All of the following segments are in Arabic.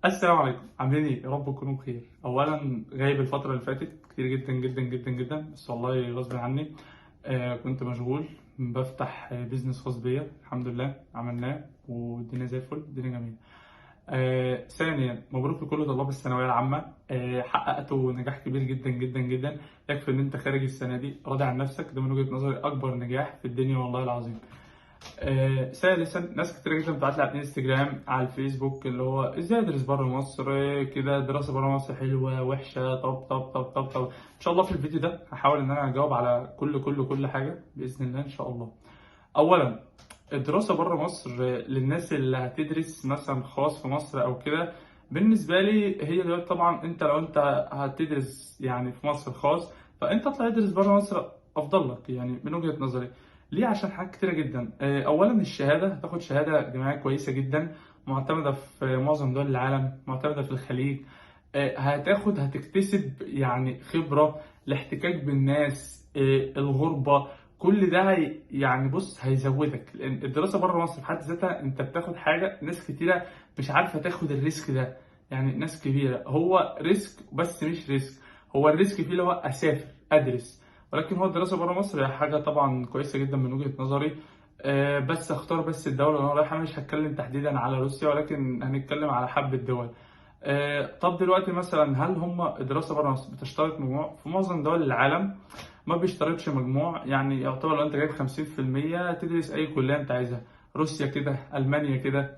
السلام عليكم، عاملين ايه؟ يا رب تكونوا بخير. اولا غايب الفتره اللي فاتت كتير جدا جدا جدا جدا، بس والله غصب عني. كنت مشغول بفتح بيزنس خاص بيا، الحمد لله عملناه والدنيا زي الفل، الدنيا جميله. ثانيا مبروك لكل طلاب الثانويه العامه. حققتوا نجاح كبير جدا جدا جدا. يكفي ان انت خارج السنه دي راضي عن نفسك، ده من وجهه نظري اكبر نجاح في الدنيا والله العظيم. ثالثا ناس كتير جدا بتبعت لي على الانستجرام على الفيسبوك اللي هو ازاي ادرس بره مصر، كده دراسه بره مصر حلوه وحشه، طب ان شاء الله في الفيديو ده هحاول ان انا اجاوب على كل حاجه باذن الله ان شاء الله. اولا الدراسه بره مصر للناس اللي هتدرس مثلا خاص في مصر او كده، بالنسبه لي هي دلوقتي طبعا انت لو انت هتدرس يعني في مصر خاص، فانت اطلع ادرس بره مصر افضل لك يعني من وجهه نظري. ليه؟ عشان حاجات كتيره جدا. اولا الشهاده، هتاخد شهاده جامعيه كويسه جدا، معتمده في معظم دول العالم، معتمده في الخليج. هتكتسب يعني خبره، الاحتكاك بالناس، الغربه، كل ده يعني بص هيزودك، لان الدراسه بره مصر في حد ذاتها انت بتاخد حاجه ناس كتيره مش عارفه تاخد الريسك ده. يعني ناس كبيره هو ريسك بس مش ريسك، هو الريسك فيه اللي هو اسافر ادرس، ولكن هو الدراسه بره مصر هي حاجه طبعا كويسه جدا من وجهه نظري. بس اختار بس الدوله اللي انا رايحها، مش هتكلم تحديدا على روسيا ولكن هنتكلم على حبه دول. طب دلوقتي مثلا هل هم الدراسه بره مصر بتشترط مجموع؟ في معظم دول العالم ما بيشترطش مجموع، يعني يعتبر لو انت جايب 50% تدرس اي كليه انت عايزها. روسيا كده، المانيا كده،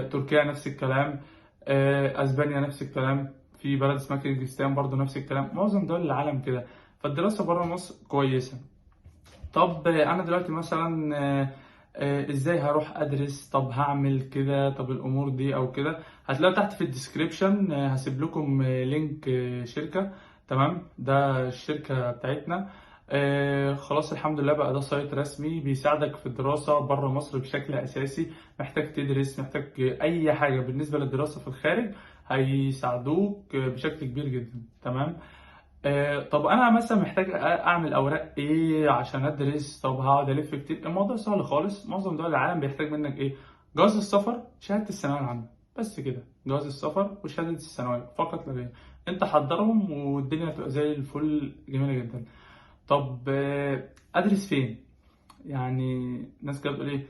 تركيا نفس الكلام، اسبانيا نفس الكلام، في بلد اسمها كيرجستان برضو نفس الكلام، معظم دول العالم كده. فالدراسه بره مصر كويسه. طب انا دلوقتي مثلا ازاي هروح ادرس؟ طب هعمل كده؟ طب الامور دي او كده هتلاقوا تحت في الديسكريبشن. هسيب لكم لينك شركة. تمام، ده الشركة بتاعتنا. خلاص الحمد لله بقى ده سايت رسمي بيساعدك في الدراسة بره مصر بشكل اساسي. محتاج تدرس، محتاج اي حاجة بالنسبة للدراسة في الخارج، هيساعدوك بشكل كبير جدا. تمام. طب انا مثلا محتاج اعمل اوراق ايه عشان ادرس؟ طب هقعد الف كتير؟ الموضوع سهل خالص. معظم دول العالم بيحتاج منك ايه؟ جواز السفر، شهاده الثانويه العامه، بس كده. جواز السفر وشهاده الثانويه فقط لا غير. انت حضرهم والدنيا هتبقى زي الفل، جميله جدا. طب ادرس فين؟ يعني ناس كده بتقول ايه،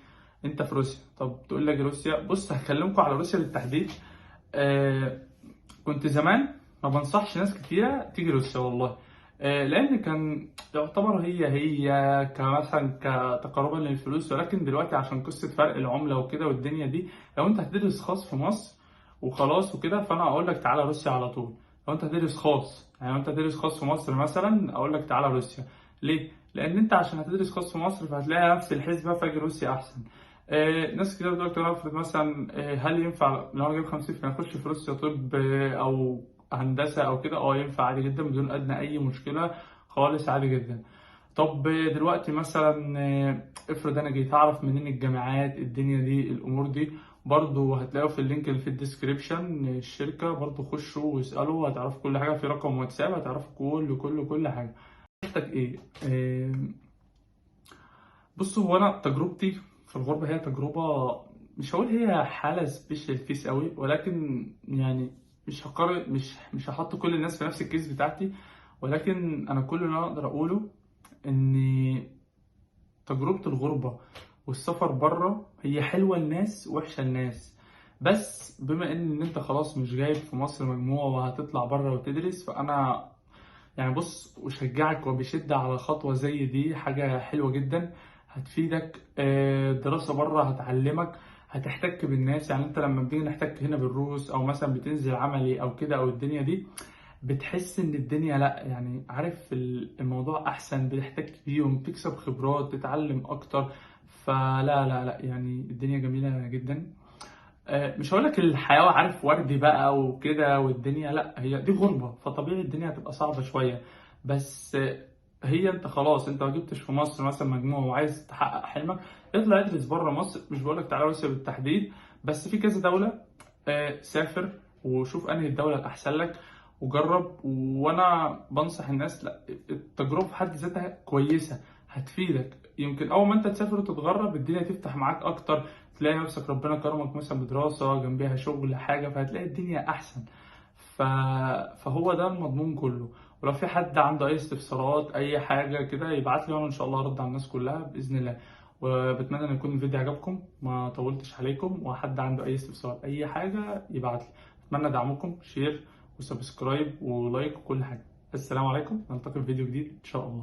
انت في روسيا؟ طب تقول لك روسيا، بص هكلمكم على روسيا بالتحديد. آه، كنت زمان ما بنصحش ناس كتيرة تيجي روسيا والله. لأن كان يعتبر هي كمثلا كتقربا للفلوس، ولكن دلوقتي عشان قصة فرق العملة وكده والدنيا دي، لو أنت هتدرس خاص في مصر وخلاص وكده فأنا أقول لك تعالى روسيا على طول. لو أنت هتدرس خاص، يعني لو أنت هتدرس خاص في مصر مثلا، أقول لك تعالى روسيا. ليه؟ لأن أنت عشان هتدرس خاص في مصر فهتلاقي نفس الحسبة، فاجي روسيا أحسن. ناس كتير بتقول لك افرض مثلا هل ينفع لو انا جايب 50 اخش في روسيا طب او هندسه او كده؟ اه ينفع عادي جدا بدون ادنى اي مشكله خالص، عادي جدا. طب دلوقتي مثلا افرض انا جيت اعرف منين الجامعات الدنيا دي الامور دي، برضو هتلاقوا في اللينك اللي في الديسكريبشن الشركه، برضو خشوا واسالوا هتعرفوا كل حاجه، في رقم واتساب هتعرفوا كل حاجه. محتاج ايه؟ بص هو انا تجربتي في الغربه هي تجربه، مش هقول هي حاله سبيشال كيس قوي، ولكن يعني مش هقارن، مش هحط كل الناس في نفس الكيس بتاعتي. ولكن انا كل اللي انا اقدر اقوله ان تجربه الغربه والسفر بره هي حلوه لناس وحشه لناس. بس بما ان انت خلاص مش جايب في مصر مجموع وهتطلع بره وتدرس، فانا يعني بص وشجعك وبشدة على خطوة زي دي، حاجة حلوة جدا هتفيدك. دراسة بره هتعلمك، هتحتك بالناس. يعني انت لما بتيجي نحتك هنا بالروس او مثلا بتنزل عملي او كده او الدنيا دي، بتحس ان الدنيا لا يعني عارف الموضوع احسن، بتحتك بيهم تكسب خبرات تتعلم اكتر. فلا يعني الدنيا جميلة جدا. مش هقول لك الحياة عارف وردي بقى وكده والدنيا، لا هي دي غربة فطبيعي الدنيا هتبقى صعبة شوية. بس هي انت خلاص انت ما جبتش في مصر مثلا مجموع وعايز تحقق حلمك، اطلع ادرس بره مصر. مش بقول لك تعالى روسيا بالتحديد، بس في كذا دولة. سافر وشوف انهي الدولة الأحسن لك وجرب. وانا بنصح الناس، لا التجربة في حد ذاتها كويسة، هتفيدك. يمكن اول ما انت تسافر وتتغرب الدنيا تفتح معاك اكتر، تلاقي نفسك ربنا كرمك مثلا بدراسة جنبها شغل حاجة، فهتلاقي الدنيا أحسن. ف... فهو ده المضمون كله. ولو في حد عنده أي استفسارات أي حاجة كده يبعت لي، وأنا إن شاء الله أرد على الناس كلها بإذن الله. وبتمنى ان يكون الفيديو عجبكم، ما طولتش عليكم، وحد عنده اي استفسار اي حاجه يبعت لي. اتمنى دعمكم، شير وسبسكرايب ولايك وكل حاجه. السلام عليكم، نلتقي في فيديو جديد ان شاء الله.